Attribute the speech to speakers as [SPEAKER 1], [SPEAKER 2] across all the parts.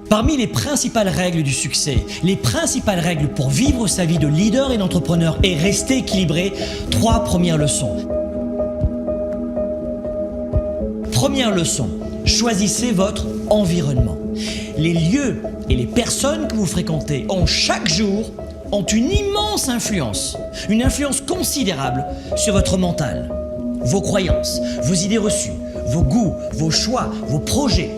[SPEAKER 1] Parmi les principales règles du succès, les principales règles pour vivre sa vie de leader et d'entrepreneur et rester équilibré, 3 premières leçons. Première leçon, choisissez votre environnement. Les lieux et les personnes que vous fréquentez chaque jour ont une immense influence, une influence considérable sur votre mental, vos croyances, vos idées reçues, vos goûts, vos choix, vos projets.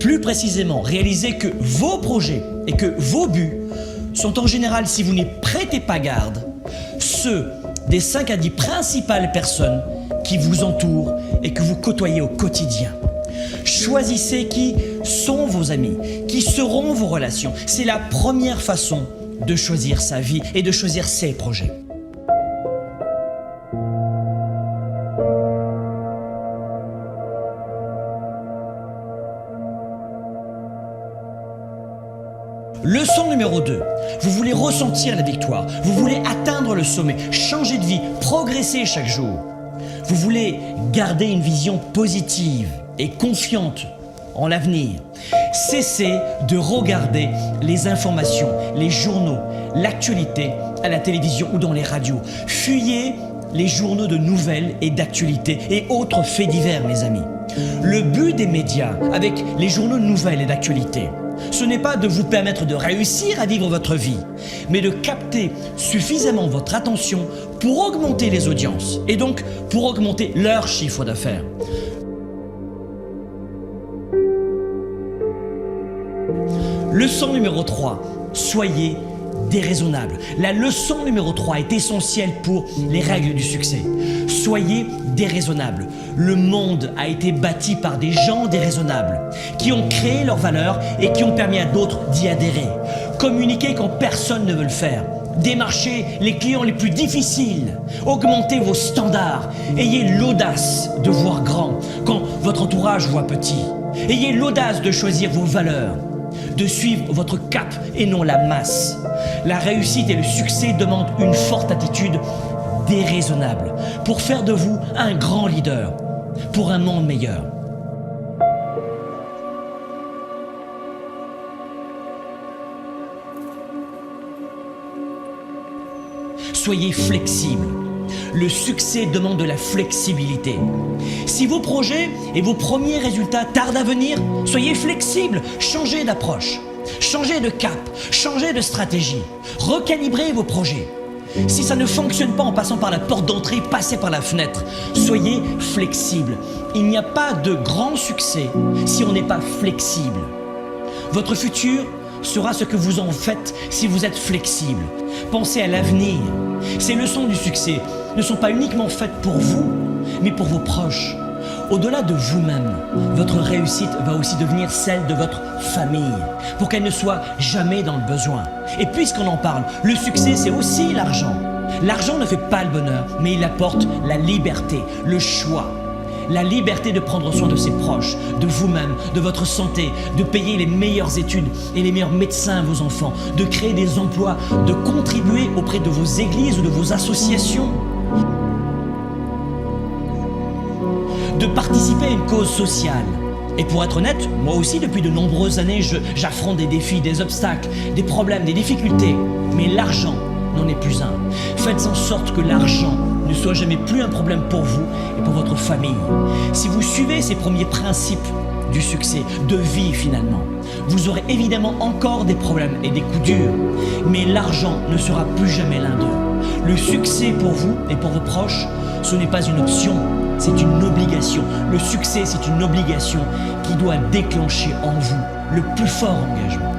[SPEAKER 1] Plus précisément, réalisez que vos projets et que vos buts sont en général, si vous n'y prêtez pas garde, ceux des 5 à 10 principales personnes qui vous entourent et que vous côtoyez au quotidien. Choisissez qui sont vos amis, qui seront vos relations. C'est la première façon de choisir sa vie et de choisir ses projets. Leçon numéro 2, vous voulez ressentir la victoire, vous voulez atteindre le sommet, changer de vie, progresser chaque jour. Vous voulez garder une vision positive et confiante en l'avenir. Cessez de regarder les informations, les journaux, l'actualité à la télévision ou dans les radios. Fuyez les journaux de nouvelles et d'actualité et autres faits divers, mes amis. Le but des médias avec les journaux de nouvelles et d'actualité, ce n'est pas de vous permettre de réussir à vivre votre vie, mais de capter suffisamment votre attention pour augmenter les audiences et donc pour augmenter leur chiffre d'affaires. Leçon numéro 3, soyez déraisonnable. La leçon numéro 3 est essentielle pour les règles du succès. Soyez déraisonnable. Le monde a été bâti par des gens déraisonnables qui ont créé leurs valeurs et qui ont permis à d'autres d'y adhérer. Communiquez quand personne ne veut le faire. Démarchez les clients les plus difficiles. Augmentez vos standards. Ayez l'audace de voir grand quand votre entourage voit petit. Ayez l'audace de choisir vos valeurs, de suivre votre cap et non la masse. La réussite et le succès demandent une forte attitude déraisonnable pour faire de vous un grand leader pour un monde meilleur. Soyez flexible. Le succès demande de la flexibilité. Si vos projets et vos premiers résultats tardent à venir, soyez flexible, changez d'approche, changez de cap, changez de stratégie, recalibrez vos projets. Si ça ne fonctionne pas en passant par la porte d'entrée, passez par la fenêtre. Soyez flexible. Il n'y a pas de grand succès si on n'est pas flexible. Votre futur sera ce que vous en faites si vous êtes flexible. Pensez à l'avenir. Ces leçons du succès ne sont pas uniquement faites pour vous, mais pour vos proches. Au-delà de vous-même, votre réussite va aussi devenir celle de votre famille, pour qu'elle ne soit jamais dans le besoin. Et puisqu'on en parle, le succès, c'est aussi l'argent. L'argent ne fait pas le bonheur, mais il apporte la liberté, le choix. La liberté de prendre soin de ses proches, de vous-même, de votre santé, de payer les meilleures études et les meilleurs médecins à vos enfants, de créer des emplois, de contribuer auprès de vos églises ou de vos associations, de participer à une cause sociale. Et pour être honnête, moi aussi depuis de nombreuses années, j'affronte des défis, des obstacles, des problèmes, des difficultés. Mais l'argent n'en est plus un. Faites en sorte que l'argent ne soit jamais plus un problème pour vous et pour votre famille. Si vous suivez ces premiers principes du succès, de vie finalement, vous aurez évidemment encore des problèmes et des coups durs, mais l'argent ne sera plus jamais l'un d'eux. Le succès pour vous et pour vos proches, ce n'est pas une option, c'est une obligation. Le succès, c'est une obligation qui doit déclencher en vous le plus fort engagement.